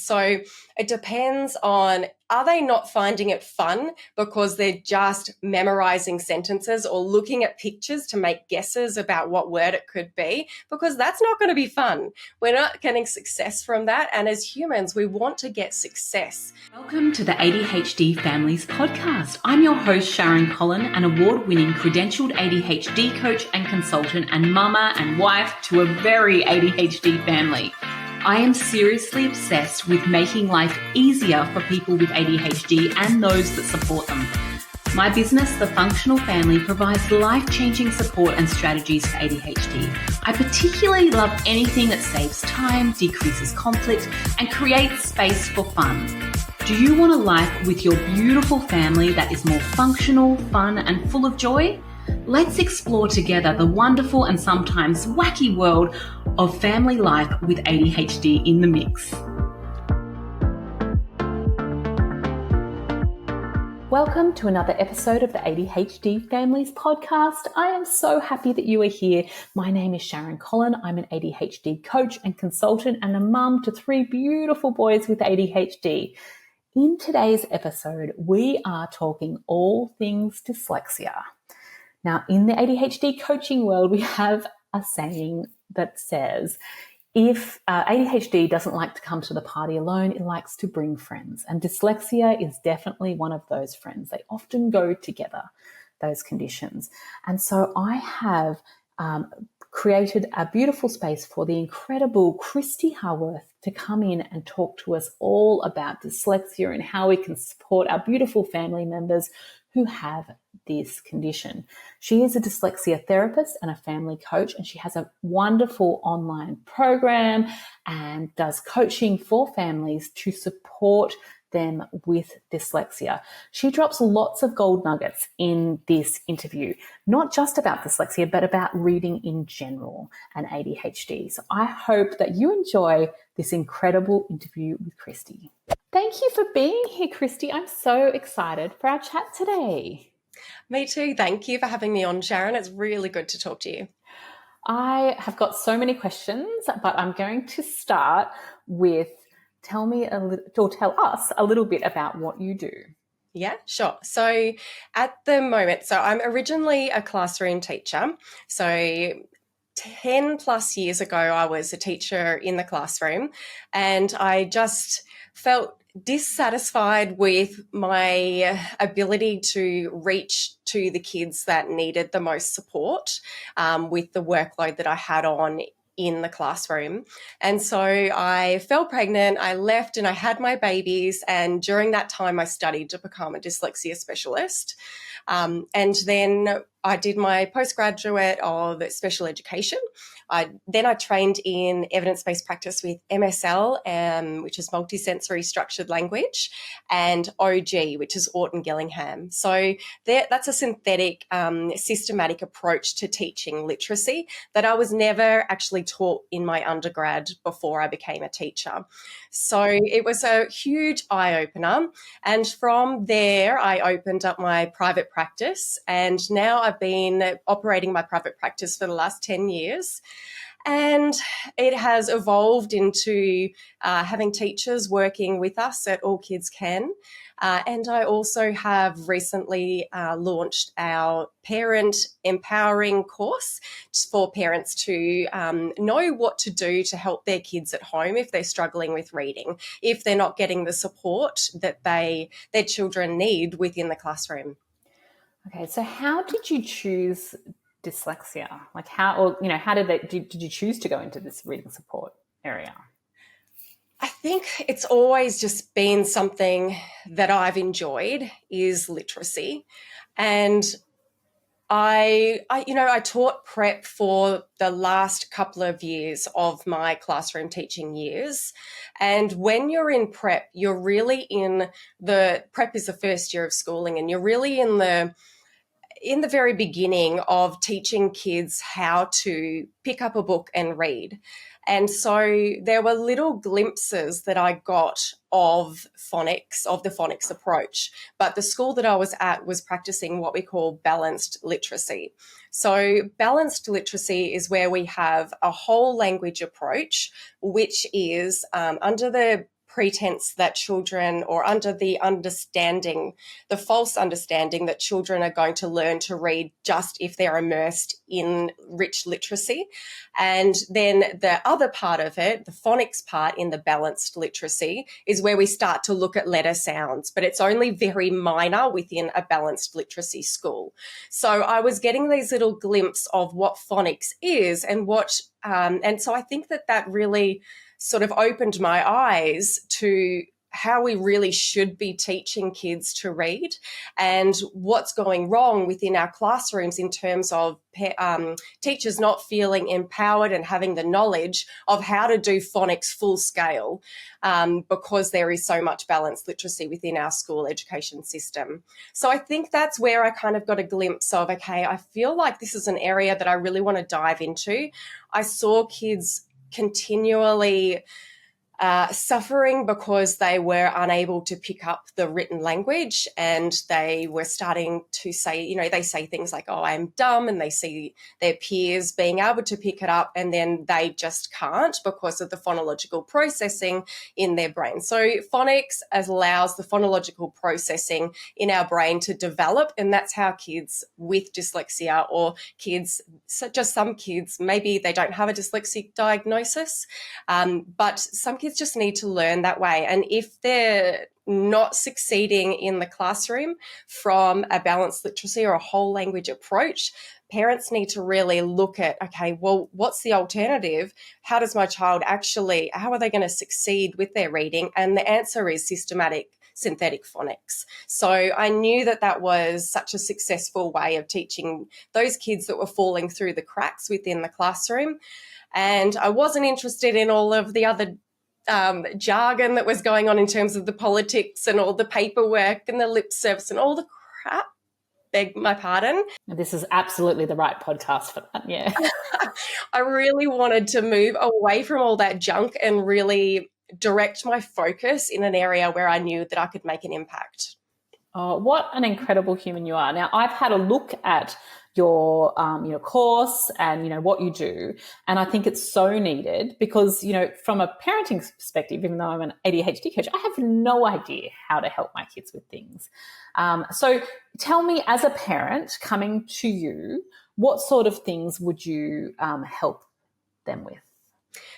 So it depends on, are they not finding it fun because they're just memorizing sentences or looking at pictures to make guesses about what word it could be? Because that's not going to be fun. We're not getting success from that. And as humans, we want to get success. Welcome to the ADHD Families Podcast. I'm your host, Sharon Collin, an award-winning credentialed ADHD coach and consultant and mama and wife to a very ADHD family. I am seriously obsessed with making life easier for people with ADHD and those that support them. My business, The Functional Family, provides life-changing support and strategies for ADHD. I particularly love anything that saves time, decreases conflict, and creates space for fun. Do you want a life with your beautiful family that is more functional, fun, and full of joy? Let's explore together the wonderful and sometimes wacky world of family life with ADHD in the mix. Welcome to another episode of the ADHD Families Podcast. I am so happy that you are here. My name is Sharon Collin. I'm an ADHD coach and consultant and a mum to 3 beautiful boys with ADHD. In today's episode, we are talking all things dyslexia. Now, in the ADHD coaching world, we have a saying that says, if ADHD doesn't like to come to the party alone, it likes to bring friends. And dyslexia is definitely one of those friends. They often go together, those conditions. And so I have created a beautiful space for the incredible Kristy Hayworth to come in and talk to us all about dyslexia and how we can support our beautiful family members who have this condition. She is a dyslexia therapist and a family coach, and she has a wonderful online program and does coaching for families to support them with dyslexia. She drops lots of gold nuggets in this interview, not just about dyslexia, but about reading in general and ADHD. So I hope that you enjoy this incredible interview with Kristy. Thank you for being here, Kristy. I'm so excited for our chat today. Me too. Thank you for having me on, Sharon. It's really good to talk to you. I have got so many questions, but I'm going to start with tell us a little bit about what you do. Yeah, sure. So at the moment, I'm originally a classroom teacher. So 10 plus years ago, I was a teacher in the classroom, and I just felt dissatisfied with my ability to reach to the kids that needed the most support with the workload that I had on in the classroom. And so I fell pregnant, I left and I had my babies. And during that time, I studied to become a dyslexia specialist. And then I did my postgraduate of special education. Then I trained in evidence-based practice with MSL, which is multisensory structured language, and OG, which is Orton-Gillingham. So that's a synthetic, systematic approach to teaching literacy that I was never actually taught in my undergrad before I became a teacher. So it was a huge eye-opener. And from there, I opened up my private practice, and now I've been operating my private practice for the last 10 years. And it has evolved into having teachers working with us at All Kids Can. And I also have recently launched our parent empowering course for parents to know what to do to help their kids at home if they're struggling with reading, if they're not getting the support that their children need within the classroom. Okay, so how did you choose dyslexia? Like how did you choose to go into this reading support area? I think it's always just been something that I've enjoyed is literacy. And I taught prep for the last couple of years of my classroom teaching years. And when you're in prep, you're really prep is the first year of schooling, and you're really in the very beginning of teaching kids how to pick up a book and read. And so there were little glimpses that I got of phonics, of the phonics approach. But the school that I was at was practicing what we call balanced literacy. So balanced literacy is where we have a whole language approach, which is under the pretense that children, or under the false understanding that children are going to learn to read just if they're immersed in rich literacy. And then the other part of it, the phonics part in the balanced literacy, is where we start to look at letter sounds, but it's only very minor within a balanced literacy school. So I was getting these little glimpses of what phonics is and and so I think that really sort of opened my eyes to how we really should be teaching kids to read and what's going wrong within our classrooms in terms of teachers not feeling empowered and having the knowledge of how to do phonics full scale because there is so much balanced literacy within our school education system. So I think that's where I kind of got a glimpse of, okay, I feel like this is an area that I really want to dive into. I saw kids continually suffering because they were unable to pick up the written language, and they were starting to say, they say things like, oh, I'm dumb, and they see their peers being able to pick it up, and then they just can't because of the phonological processing in their brain. So phonics allows the phonological processing in our brain to develop, and that's how kids with dyslexia, or just some kids, maybe they don't have a dyslexic diagnosis, but some kids just need to learn that way. And if they're not succeeding in the classroom from a balanced literacy or a whole language approach, parents need to really look at, okay, well, what's the alternative? How are they going to succeed with their reading? And the answer is systematic synthetic phonics. So I knew that was such a successful way of teaching those kids that were falling through the cracks within the classroom. And I wasn't interested in all of the other jargon that was going on in terms of the politics and all the paperwork and the lip service and all the crap. Beg my pardon. This is absolutely the right podcast for that, yeah. I really wanted to move away from all that junk and really direct my focus in an area where I knew that I could make an impact. Oh, what an incredible human you are. Now, I've had a look at your course and, what you do. And I think it's so needed because, from a parenting perspective, even though I'm an ADHD coach, I have no idea how to help my kids with things. So tell me, as a parent coming to you, what sort of things would you help them with?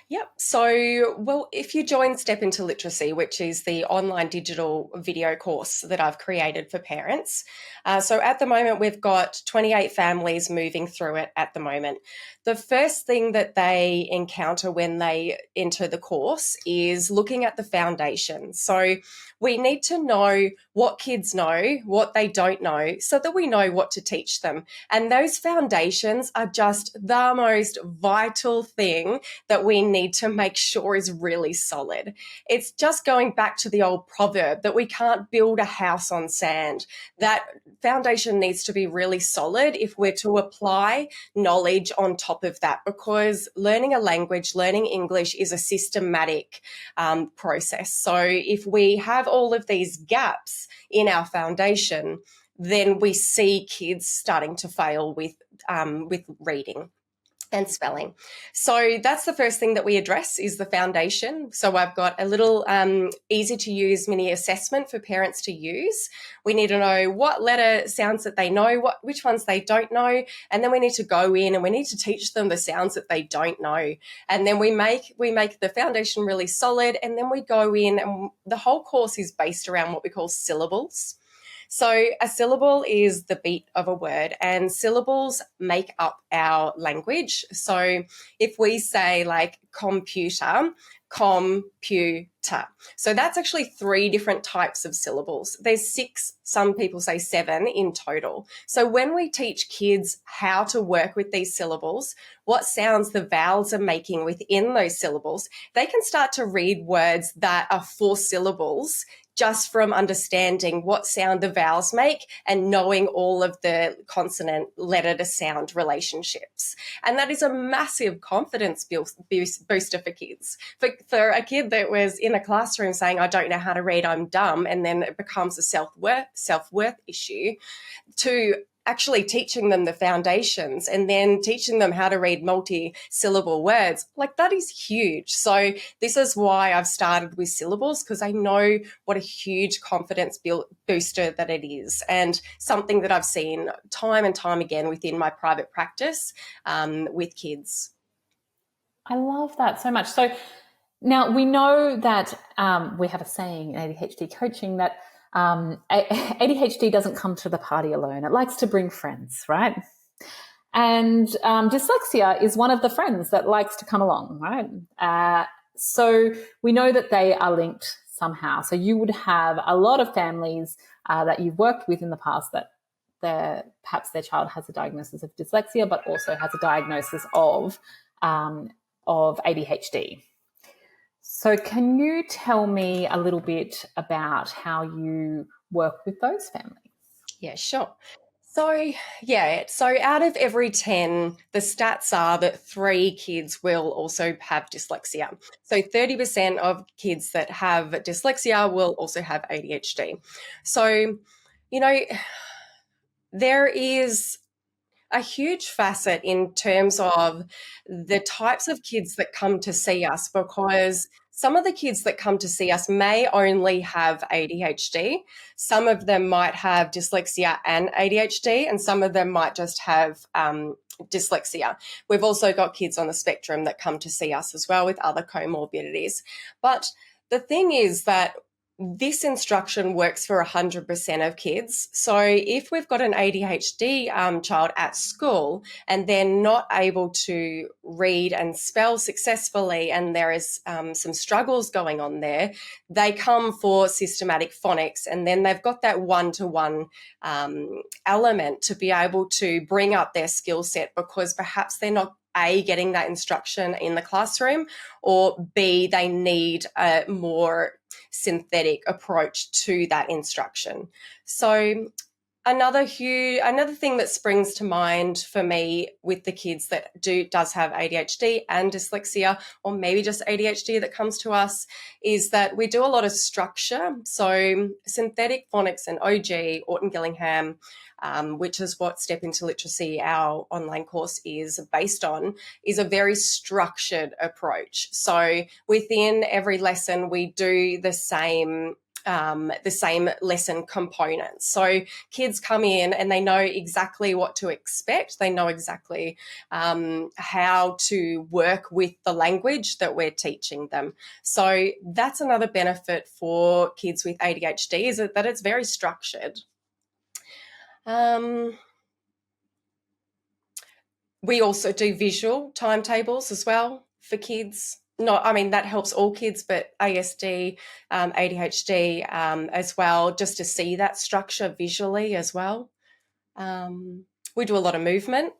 Yep. So, well, if you join Step Into Literacy, which is the online digital video course that I've created for parents. So at the moment, we've got 28 families moving through it at the moment. The first thing that they encounter when they enter the course is looking at the foundation. So we need to know what kids know, what they don't know, so that we know what to teach them. And those foundations are just the most vital thing that we need to make sure is really solid. It's just going back to the old proverb that we can't build a house on sand. That foundation needs to be really solid if we're to apply knowledge on top of that, because learning a language, learning English is a systematic process. So if we have all of these gaps in our foundation, then we see kids starting to fail with reading and spelling. So that's the first thing that we address is the foundation. So I've got a little easy to use mini assessment for parents to use. We need to know what letter sounds that they know, which ones they don't know, and then we need to go in and we need to teach them the sounds that they don't know. And then we make the foundation really solid, and then we go in, and the whole course is based around what we call syllables. So a syllable is the beat of a word, and syllables make up our language. So if we say like computer, computer. So that's actually 3 different types of syllables. There's 6, some people say 7 in total. So when we teach kids how to work with these syllables, what sounds the vowels are making within those syllables, they can start to read words that are 4 syllables just from understanding what sound the vowels make and knowing all of the consonant letter to sound relationships. And that is a massive confidence booster for kids. For a kid that was in a classroom saying, I don't know how to read, I'm dumb, and then it becomes a self-worth issue, to actually teaching them the foundations and then teaching them how to read multi-syllable words, like that is huge. So this is why I've started with syllables, because I know what a huge confidence booster that it is, and something that I've seen time and time again within my private practice with kids. I love that so much. So now we know that we have a saying in ADHD coaching that ADHD doesn't come to the party alone. It likes to bring friends, right? And dyslexia is one of the friends that likes to come along, right? So we know that they are linked somehow. So you would have a lot of families that you've worked with in the past that perhaps their child has a diagnosis of dyslexia, but also has a diagnosis of ADHD. So can you tell me a little bit about how you work with those families? Yeah, sure. So out of every 10, the stats are that 3 kids will also have dyslexia. So 30% of kids that have dyslexia will also have ADHD. So, there is a huge facet in terms of the types of kids that come to see us, because some of the kids that come to see us may only have ADHD. Some of them might have dyslexia and ADHD, and some of them might just have dyslexia. We've also got kids on the spectrum that come to see us as well with other comorbidities. But the thing is that this instruction works for 100% of kids. So if we've got an ADHD child at school and they're not able to read and spell successfully, and there is some struggles going on there, they come for systematic phonics, and then they've got that one-to-one element to be able to bring up their skill set, because perhaps they're not A, getting that instruction in the classroom, or B, they need a more synthetic approach to that instruction. So another thing that springs to mind for me with the kids that does have ADHD and dyslexia, or maybe just ADHD that comes to us, is that we do a lot of structure. So synthetic phonics and OG, Orton-Gillingham, which is what Step Into Literacy, our online course, is based on, is a very structured approach. So within every lesson, we do the same lesson components. So kids come in and they know exactly what to expect. They know exactly how to work with the language that we're teaching them. So that's another benefit for kids with ADHD, is that it's very structured. We also do visual timetables as well for kids. That helps all kids, but ASD, ADHD as well, just to see that structure visually as well. We do a lot of movement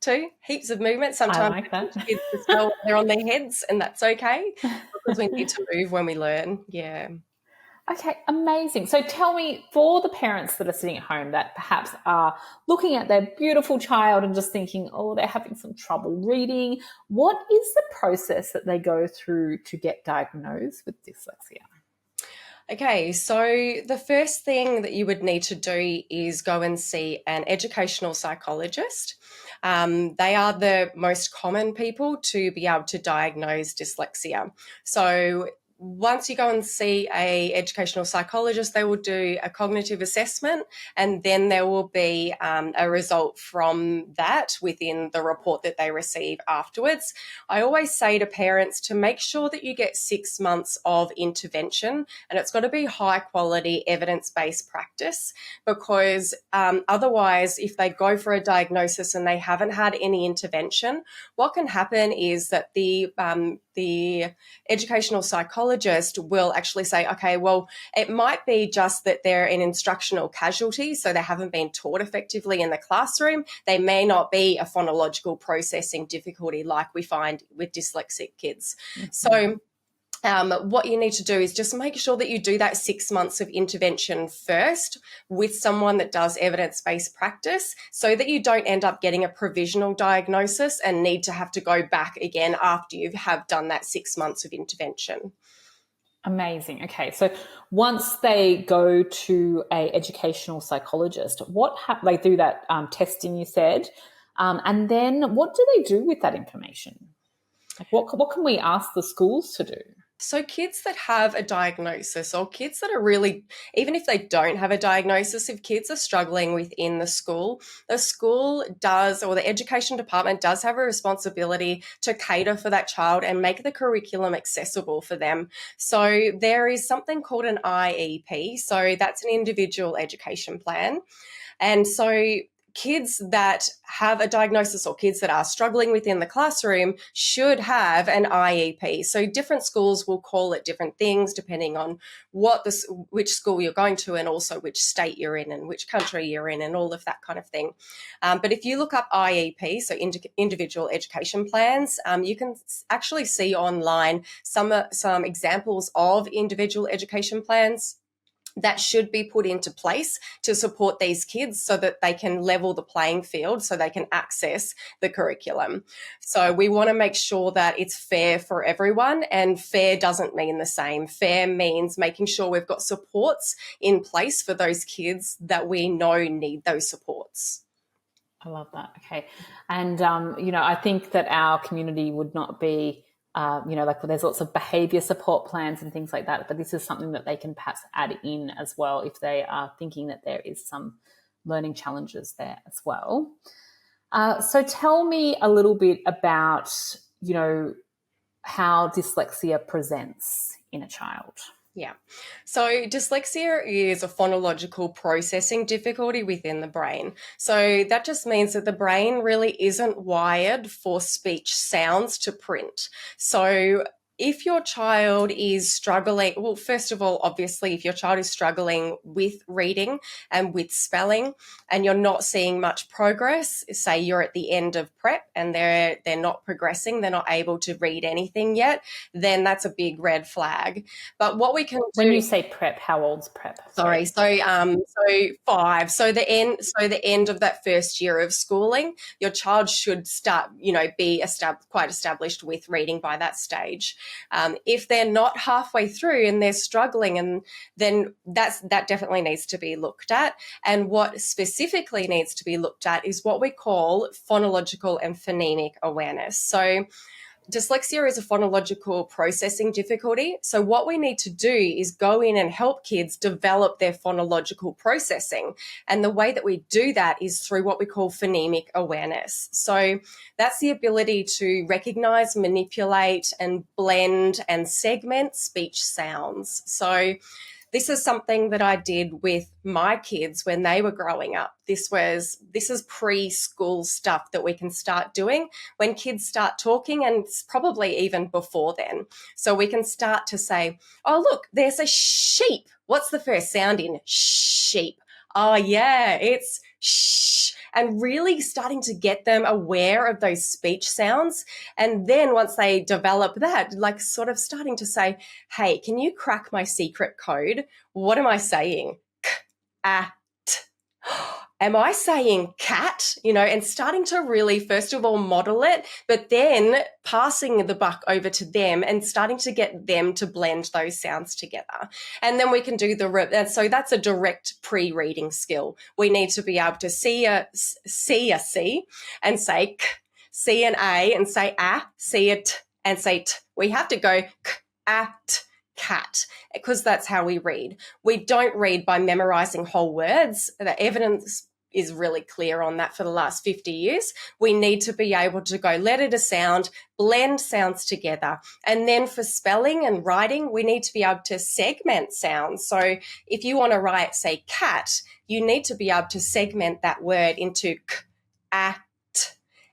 too, heaps of movement. Sometimes I like that. kids as well, they're on their heads, and that's okay, because we need to move when we learn. Yeah. Okay, amazing. So tell me, for the parents that are sitting at home that perhaps are looking at their beautiful child and just thinking, oh, they're having some trouble reading, what is the process that they go through to get diagnosed with dyslexia? Okay, so the first thing that you would need to do is go and see an educational psychologist. They are the most common people to be able to diagnose dyslexia. So once you go and see a educational psychologist, they will do a cognitive assessment, and then there will be a result from that within the report that they receive afterwards. I always say to parents to make sure that you get 6 months of intervention, and it's got to be high quality evidence-based practice, because otherwise, if they go for a diagnosis and they haven't had any intervention, what can happen is that the educational psychologist will actually say, okay, well, it might be just that they're an instructional casualty, so they haven't been taught effectively in the classroom. They may not be a phonological processing difficulty like we find with dyslexic kids. Mm-hmm. So what you need to do is just make sure that you do that 6 months of intervention first with someone that does evidence-based practice, so that you don't end up getting a provisional diagnosis and need to have to go back again after you have done that 6 months of intervention. Amazing. Okay, so once they go to a educational psychologist, they do that testing you said, and then what do they do with that information? Like, what can we ask the schools to do? So kids that have a diagnosis, or kids that are really, even if they don't have a diagnosis, if kids are struggling within the school does, or the education department does have a responsibility to cater for that child and make the curriculum accessible for them. So there is something called an IEP. So that's an individual education plan. And so kids that have a diagnosis or kids that are struggling within the classroom should have an IEP. So different schools will call it different things depending on which school you're going to, and also which state you're in and which country you're in and all of that kind of thing. But if you look up IEP, so individual education plans, you can actually see online some examples of individual education plans that should be put into place to support these kids so that they can level the playing field, so they can access the curriculum. So we want to make sure that it's fair for everyone, and fair doesn't mean the same. Fair means making sure we've got supports in place for those kids that we know need those supports. I love that. Okay. And, I think that our community would not be, like there's lots of behaviour support plans and things like that, but this is something that they can perhaps add in as well if they are thinking that there is some learning challenges there as well. So tell me a little bit about, how dyslexia presents in a child. Yeah. So dyslexia is a phonological processing difficulty within the brain. So that just means that the brain really isn't wired for speech sounds to print. So if your child is struggling, well, first of all, obviously, if your child is struggling with reading and with spelling and you're not seeing much progress, say you're at the end of prep and they're not progressing, they're not able to read anything yet, then that's a big red flag. But what we can do, when you say prep, how old's prep? Sorry, so 5. So the end of that first year of schooling, your child should start, be quite established with reading by that stage. If they're not halfway through and they're struggling, and then that definitely needs to be looked at. And what specifically needs to be looked at is what we call phonological and phonemic awareness. So dyslexia is a phonological processing difficulty. So what we need to do is go in and help kids develop their phonological processing. And the way that we do that is through what we call phonemic awareness. So that's the ability to recognize, manipulate, and blend and segment speech sounds. So this is something that I did with my kids when they were growing up. This is preschool stuff that we can start doing when kids start talking, and probably even before then. So we can start to say, oh, look, there's a sheep. What's the first sound in sheep? Oh, yeah, it's shh. And really starting to get them aware of those speech sounds. And then once they develop that, like sort of starting to say, hey, can you crack my secret code? What am I saying? K-a-t. Am I saying cat? And starting to really, first of all, model it, but then passing the buck over to them and starting to get them to blend those sounds together. And then we can do so that's a direct pre-reading skill. We need to be able to see a C and say k, see an A and say a, see a t and say t. We have to go k-a-t. Cat, because that's how we read. We don't read by memorizing whole words. The evidence is really clear on that for the last 50 years. We need to be able to go letter to sound, blend sounds together. And then for spelling and writing, we need to be able to segment sounds. So if you want to write, say, cat, you need to be able to segment that word into k, a,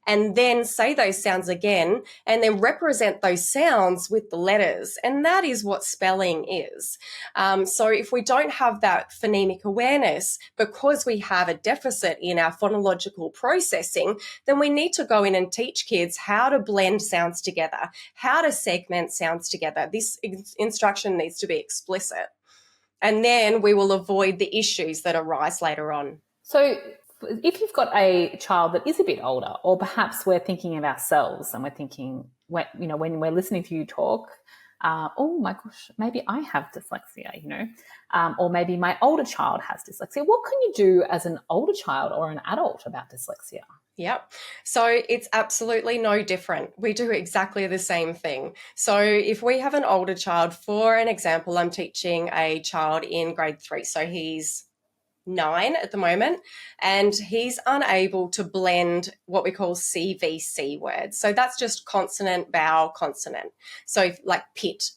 and then say those sounds again, and then represent those sounds with the letters. And that is what spelling is. So if we don't have that phonemic awareness, because we have a deficit in our phonological processing, then we need to go in and teach kids how to blend sounds together, how to segment sounds together. This instruction needs to be explicit. And then we will avoid the issues that arise later on. So if you've got a child that is a bit older, or perhaps we're thinking of ourselves and we're thinking, when we're listening to you talk, oh my gosh, maybe I have dyslexia, or maybe my older child has dyslexia. What can you do as an older child or an adult about dyslexia? Yep. So it's absolutely no different. We do exactly the same thing. So if we have an older child, for an example, I'm teaching a child in grade 3. So he's 9 at the moment, and he's unable to blend what we call CVC words. So that's just consonant, vowel, consonant. So like pit,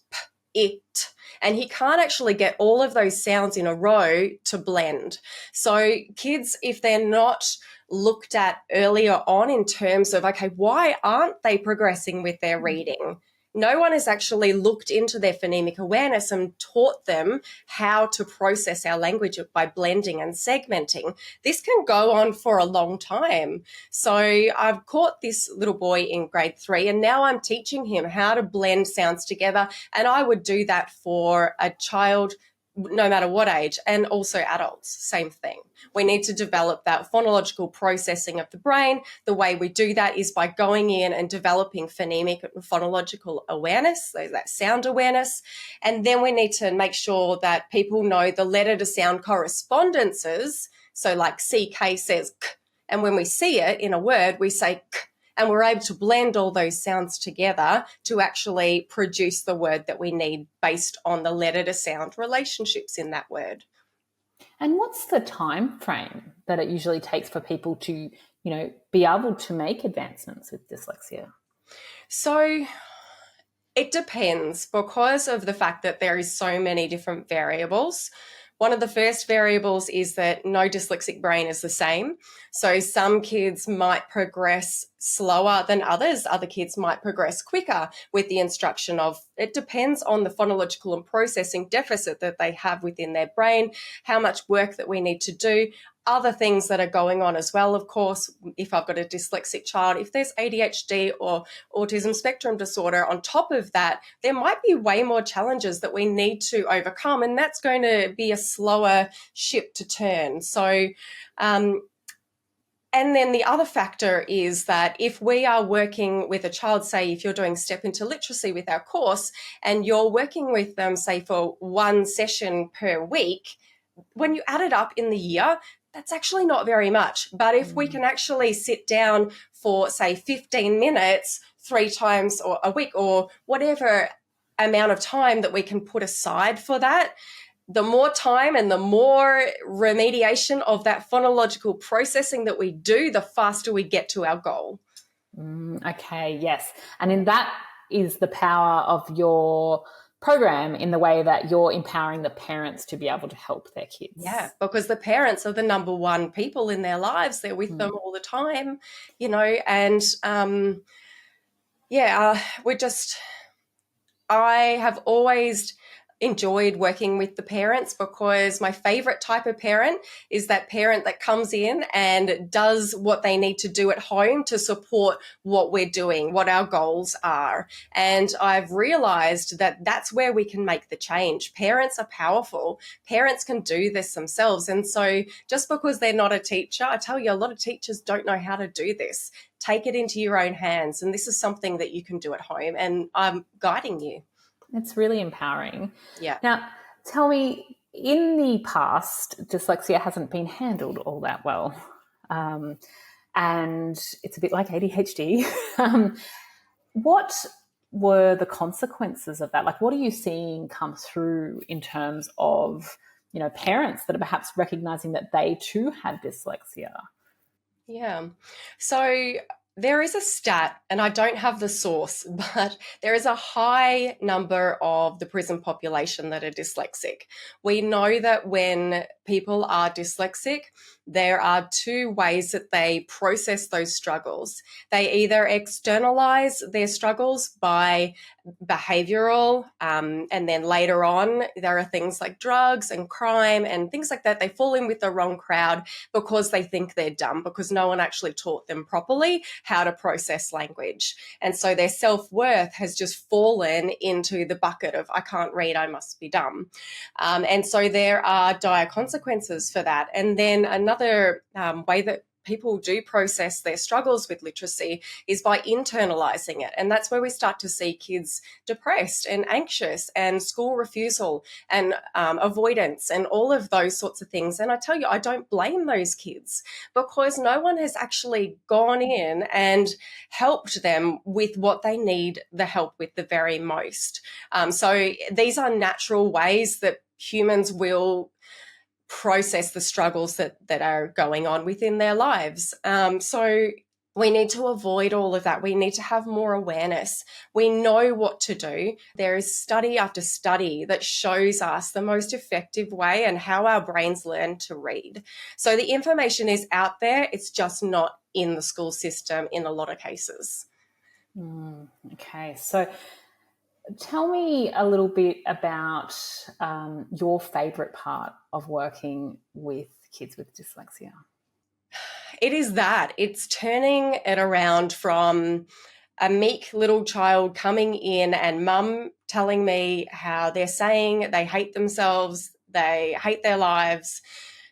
it, and he can't actually get all of those sounds in a row to blend. So kids, if they're not looked at earlier on in terms of, okay, why aren't they progressing with their reading? No one has actually looked into their phonemic awareness and taught them how to process our language by blending and segmenting. This can go on for a long time. So I've caught this little boy in grade 3, and now I'm teaching him how to blend sounds together. And I would do that for a child no matter what age, and also adults, same thing. We need to develop that phonological processing of the brain. The way we do that is by going in and developing phonemic and phonological awareness, so that sound awareness. And then we need to make sure that people know the letter to sound correspondences. So like CK says K, and when we see it in a word, we say K, and we're able to blend all those sounds together to actually produce the word that we need based on the letter to sound relationships in that word. And what's the time frame that it usually takes for people to, be able to make advancements with dyslexia? So it depends, because of the fact that there is so many different variables. One of the first variables is that no dyslexic brain is the same. So some kids might progress slower than others. Other kids might progress quicker with the instruction of, it depends on the phonological and processing deficit that they have within their brain, how much work that we need to do. Other things that are going on as well, of course, if I've got a dyslexic child, if there's ADHD or autism spectrum disorder on top of that, there might be way more challenges that we need to overcome, and that's going to be a slower ship to turn. So, and then the other factor is that if we are working with a child, say if you're doing Step into Literacy with our course, and you're working with them, say for one session per week, when you add it up in the year, that's actually not very much. But if we can actually sit down for, say, 15 minutes 3 times or a week, or whatever amount of time that we can put aside for that, the more time and the more remediation of that phonological processing that we do, the faster we get to our goal. Okay, yes. And in that is the power of your program, in the way that you're empowering the parents to be able to help their kids. Yeah, because the parents are the number one people in their lives. They're with them all the time, and I have always enjoyed working with the parents, because my favorite type of parent is that parent that comes in and does what they need to do at home to support what we're doing, what our goals are. And I've realized that that's where we can make the change. Parents are powerful. Parents can do this themselves. And so just because they're not a teacher, I tell you, a lot of teachers don't know how to do this. Take it into your own hands. And this is something that you can do at home. And I'm guiding you. It's really empowering. Yeah. Now, tell me, in the past, dyslexia hasn't been handled all that well. And it's a bit like ADHD. What were the consequences of that? Like, what are you seeing come through in terms of, parents that are perhaps recognizing that they too had dyslexia? Yeah. So there is a stat, and I don't have the source, but there is a high number of the prison population that are dyslexic. We know that when people are dyslexic, there are 2 ways that they process those struggles. They either externalize their struggles by behavioural, and then later on there are things like drugs and crime and things like that. They fall in with the wrong crowd because they think they're dumb, because no one actually taught them properly how to process language. And so their self-worth has just fallen into the bucket of, I can't read, I must be dumb. And so there are dire consequences for that. And then another way that people do process their struggles with literacy is by internalizing it. And that's where we start to see kids depressed and anxious and school refusal and avoidance and all of those sorts of things. And I tell you, I don't blame those kids, because no one has actually gone in and helped them with what they need the help with the very most. So these are natural ways that humans will process the struggles that are going on within their lives. So we need to avoid all of that. We need to have more awareness. We know what to do. There is study after study that shows us the most effective way and how our brains learn to read. So the information is out there. It's just not in the school system in a lot of cases. Okay. So tell me a little bit about your favourite part of working with kids with dyslexia. It is that. It's turning it around from a meek little child coming in and mum telling me how they're saying they hate themselves, they hate their lives,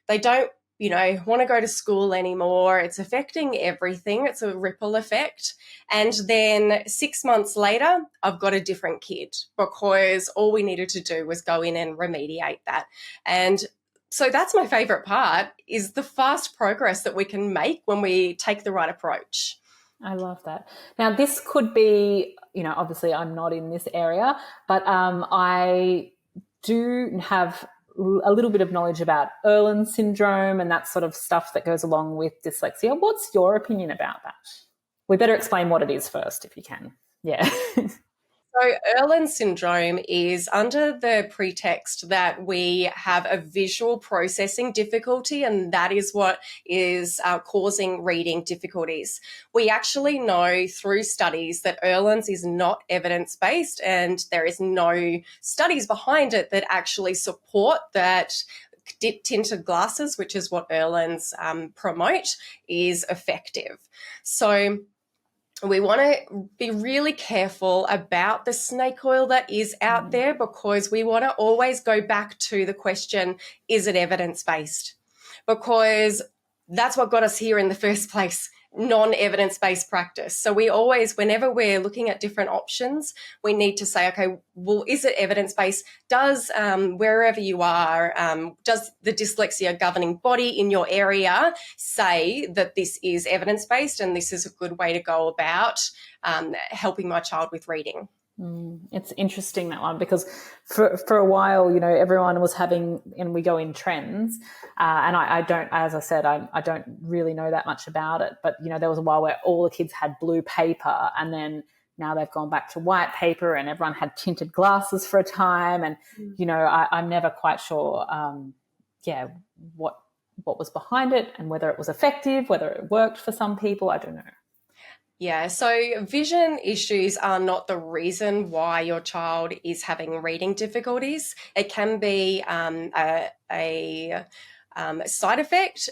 they don't, want to go to school anymore. It's affecting everything. It's a ripple effect. And then 6 months later, I've got a different kid, because all we needed to do was go in and remediate that. And so that's my favourite part, is the fast progress that we can make when we take the right approach. I love that. Now, this could be, obviously I'm not in this area, but I do have a little bit of knowledge about Irlen syndrome and that sort of stuff that goes along with dyslexia. What's your opinion about that? We better explain what it is first, if you can. Yeah. So Irlen syndrome is under the pretext that we have a visual processing difficulty, and that is what is causing reading difficulties. We actually know through studies that Irlen's is not evidence-based, and there is no studies behind it that actually support that dip-tinted glasses, which is what Irlen's promote, is effective. So we want to be really careful about the snake oil that is out there, because we want to always go back to the question, is it evidence-based? Because that's what got us here in the first place, non-evidence-based practice. So we always, whenever we're looking at different options, we need to say, okay, well, is it evidence-based? Does, wherever you are, does the dyslexia governing body in your area say that this is evidence-based and this is a good way to go about helping my child with reading? It's interesting, that one, because for a while, everyone was having, and we go in trends, and I don't, as I said, I don't really know that much about it, but, there was a while where all the kids had blue paper, and then now they've gone back to white paper, and everyone had tinted glasses for a time, and, I'm never quite sure, what was behind it and whether it was effective, whether it worked for some people, I don't know. Yeah, so vision issues are not the reason why your child is having reading difficulties. It can be a side effect,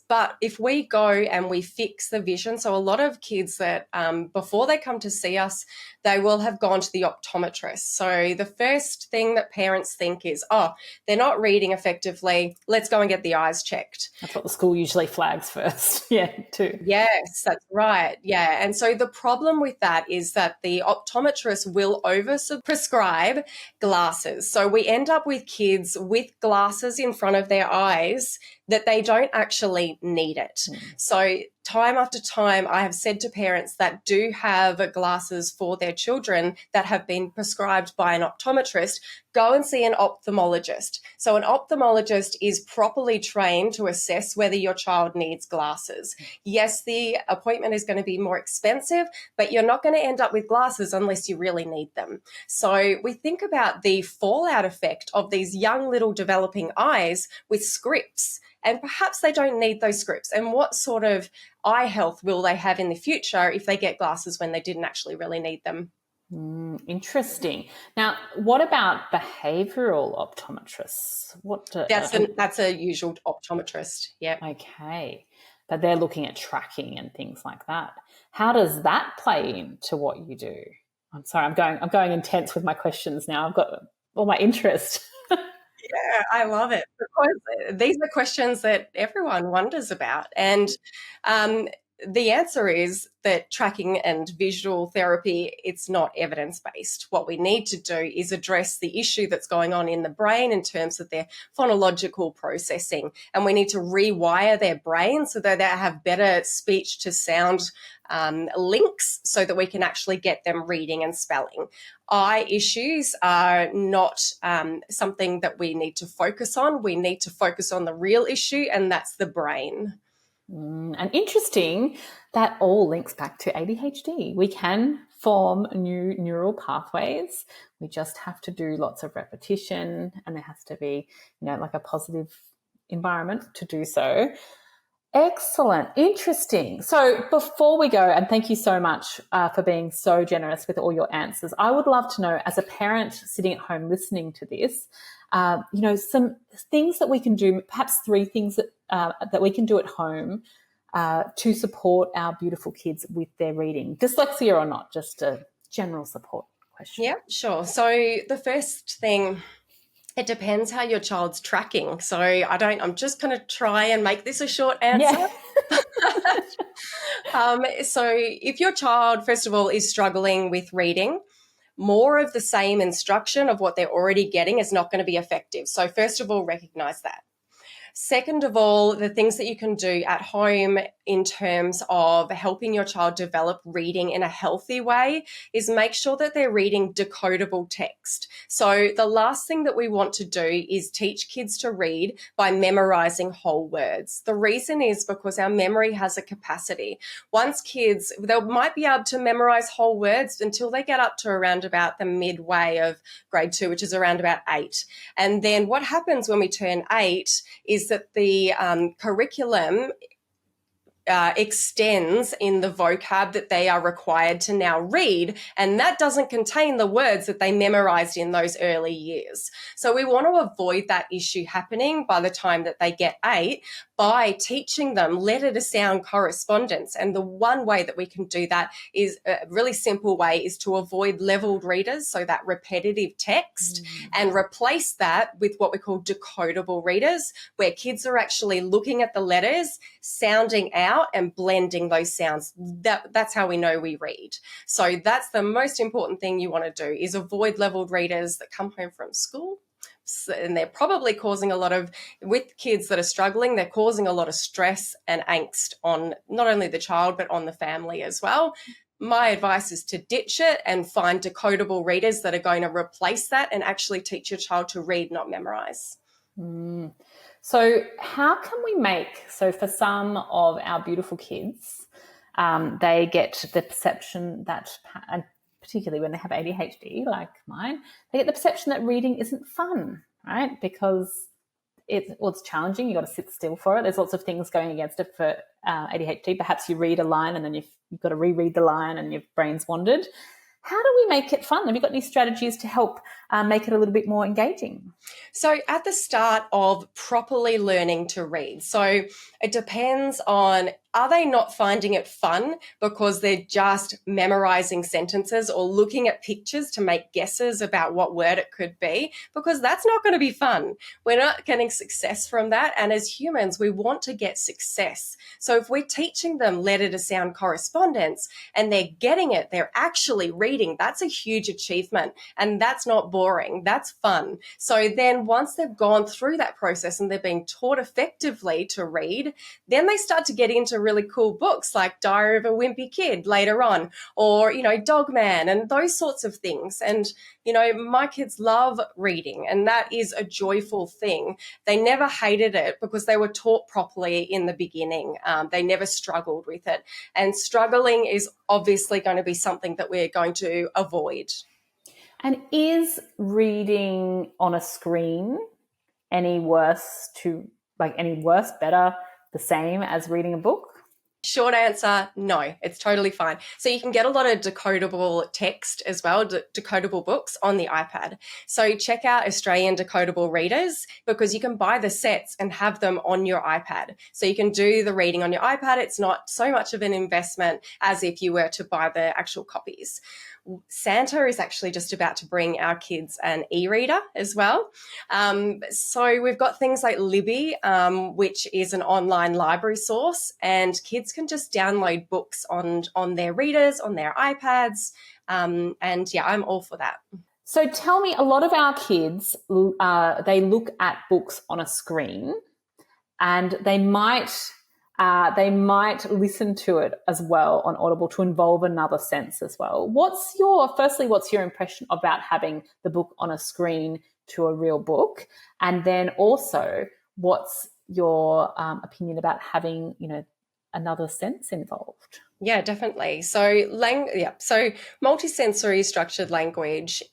but if we go and we fix the vision, so a lot of kids that before they come to see us, they will have gone to the optometrist. So the first thing that parents think is, oh, they're not reading effectively, let's go and get the eyes checked. That's what the school usually flags first. Yeah, too. Yes, that's right. Yeah. And so the problem with that is that the optometrist will overprescribe glasses. So we end up with kids with glasses in front of their eyes that they don't actually need it. So time after time, I have said to parents that do have glasses for their children that have been prescribed by an optometrist, go and see an ophthalmologist. So an ophthalmologist is properly trained to assess whether your child needs glasses. Yes, the appointment is going to be more expensive, but you're not going to end up with glasses unless you really need them. So we think about the fallout effect of these young little developing eyes with scripts, and perhaps they don't need those scripts. And what sort of eye health will they have in the future if they get glasses when they didn't actually really need them? Interesting. Now, what about behavioural optometrists? That's a usual optometrist. Yeah. Okay, but they're looking at tracking and things like that. How does that play into what you do? I'm sorry, I'm going intense with my questions now. I've got all my interest. Yeah, I love it because these are questions that everyone wonders about. And um, the answer is that tracking and visual therapy, it's not evidence-based. What we need to do is address the issue that's going on in the brain in terms of their phonological processing. And we need to rewire their brain so that they have better speech to sound links so that we can actually get them reading and spelling. Eye issues are not something that we need to focus on. We need to focus on the real issue, and that's the brain. And interesting, that all links back to ADHD. We can form new neural pathways. We just have to do lots of repetition, and there has to be, like a positive environment to do so. Excellent. Interesting. So before we go, and thank you so much for being so generous with all your answers, I would love to know, as a parent sitting at home listening to this, some things that we can do, perhaps 3 things that we can do at home to support our beautiful kids with their reading, dyslexia or not, just a general support question. Yeah, sure. So the first thing, it depends how your child's tracking. So I'm just going to try and make this a short answer. Yeah. So if your child, first of all, is struggling with reading, more of the same instruction of what they're already getting is not going to be effective. So first of all, recognize that. Second of all, the things that you can do at home in terms of helping your child develop reading in a healthy way is make sure that they're reading decodable text. So the last thing that we want to do is teach kids to read by memorizing whole words. The reason is because our memory has a capacity. Once kids, they might be able to memorize whole words until they get up to around about the midway of grade 2, which is around about 8. And then what happens when we turn 8 is that the curriculum extends in the vocab that they are required to now read, and that doesn't contain the words that they memorized in those early years. So we want to avoid that issue happening by the time that they get 8 by teaching them letter to sound correspondence. And the one way that we can do that is a really simple way is to avoid leveled readers, so that repetitive text, and replace that with what we call decodable readers, where kids are actually looking at the letters, sounding out and blending those sounds. That's how we know we read. So that's the most important thing you want to do, is avoid leveled readers that come home from school. And they're probably causing with kids that are struggling, they're causing a lot of stress and angst on not only the child, but on the family as well. My advice is to ditch it and find decodable readers that are going to replace that and actually teach your child to read, not memorize. So how can we so for some of our beautiful kids, they get the perception that, and particularly when they have ADHD like mine, they get the perception that reading isn't fun, right? Because it's challenging. You've got to sit still for it. There's lots of things going against it for ADHD. Perhaps you read a line and then you've got to reread the line and your brain's wandered. How do we make it fun? Have you got any strategies to help make it a little bit more engaging? So at the start of properly learning to read, so it depends on, are they not finding it fun because they're just memorizing sentences or looking at pictures to make guesses about what word it could be? Because that's not going to be fun. We're not getting success from that. And as humans, we want to get success. So if we're teaching them letter to sound correspondence and they're getting it, they're actually reading, that's a huge achievement. And that's not boring. That's fun. So then once they've gone through that process and they're being taught effectively to read, then they start to get into really cool books like Diary of a Wimpy Kid later on, or, Dog Man and those sorts of things. And, my kids love reading, and that is a joyful thing. They never hated it because they were taught properly in the beginning. They never struggled with it. And struggling is obviously going to be something that we're going to avoid. And is reading on a screen any worse, better, the same as reading a book? Short answer, no, it's totally fine. So you can get a lot of decodable text as well, decodable books on the iPad. So check out Australian Decodable Readers, because you can buy the sets and have them on your iPad. So you can do the reading on your iPad. It's not so much of an investment as if you were to buy the actual copies. Santa is actually just about to bring our kids an e-reader as well. So we've got things like Libby, which is an online library source, and kids can just download books on their readers, on their iPads. And yeah, I'm all for that. So tell me, a lot of our kids, they look at books on a screen, and they might listen to it as well on Audible to involve another sense as well. What's your impression about having the book on a screen to a real book? And then also, what's your opinion about having, another sense involved? Yeah, definitely. So multisensory structured language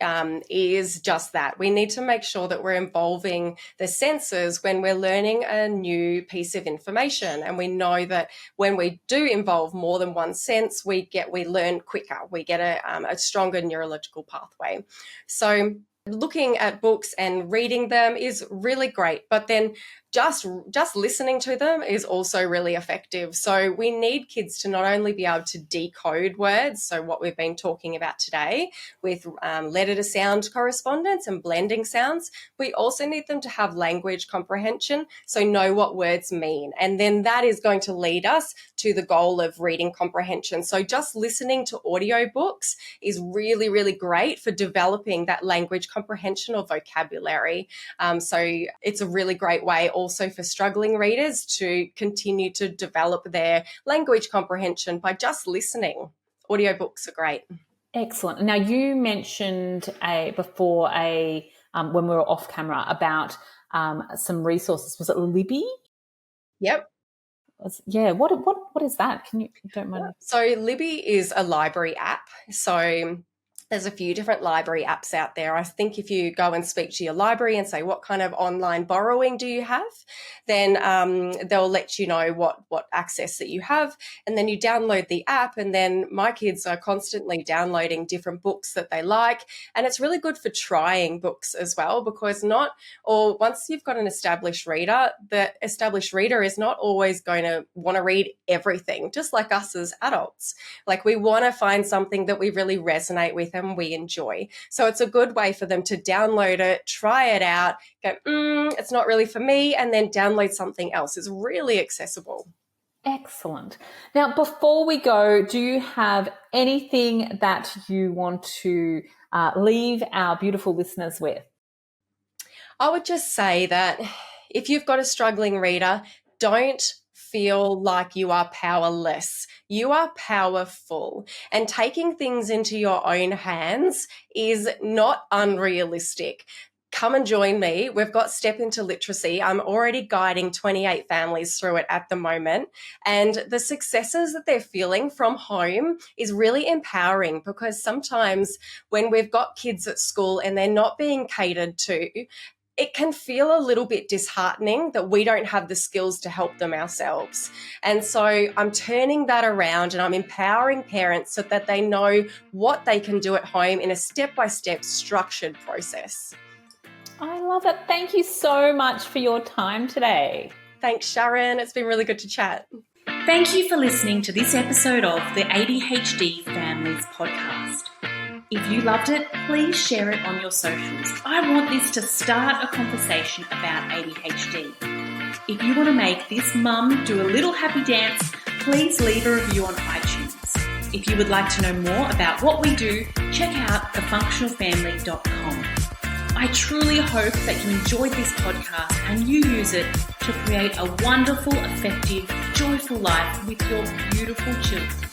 is just that. We need to make sure that we're involving the senses when we're learning a new piece of information. And we know that when we do involve more than one sense, we learn quicker. We get a stronger neurological pathway. So looking at books and reading them is really great, but then just listening to them is also really effective. So we need kids to not only be able to decode words, so what we've been talking about today with letter to sound correspondence and blending sounds, we also need them to have language comprehension, so know what words mean. And then that is going to lead us to the goal of reading comprehension. So just listening to audiobooks is really, really great for developing that language comprehension or vocabulary. So it's a really great way also for struggling readers to continue to develop their language comprehension by just listening. Audiobooks are great. Excellent. Now, you mentioned before when we were off camera about some resources. Was it Libby? Yep. Yeah. What is that? Can you don't mind? So Libby is a library app. So there's a few different library apps out there. I think if you go and speak to your library and say, what kind of online borrowing do you have? Then they'll let you know what access that you have. And then you download the app, and then my kids are constantly downloading different books that they like. And it's really good for trying books as well, because once you've got an established reader, the established reader is not always going to want to read everything, just like us as adults. Like, we want to find something that we really resonate with and we enjoy. So it's a good way for them to download it, try it out, go, it's not really for me, and then download something else. It's really accessible. Excellent. Now, before we go, do you have anything that you want to leave our beautiful listeners with? I would just say that if you've got a struggling reader, don't feel like you are powerless. You are powerful, and taking things into your own hands is not unrealistic. Come and join me. We've got Step Into Literacy. I'm already guiding 28 families through it at the moment. And the successes that they're feeling from home is really empowering, because sometimes when we've got kids at school and they're not being catered to, it can feel a little bit disheartening that we don't have the skills to help them ourselves. And so I'm turning that around, and I'm empowering parents so that they know what they can do at home in a step-by-step structured process. I love it. Thank you so much for your time today. Thanks, Sharon. It's been really good to chat. Thank you for listening to this episode of the ADHD Families Podcast. If you loved it, please share it on your socials. I want this to start a conversation about ADHD. If you want to make this mum do a little happy dance, please leave a review on iTunes. If you would like to know more about what we do, check out thefunctionalfamily.com. I truly hope that you enjoyed this podcast and you use it to create a wonderful, effective, joyful life with your beautiful children.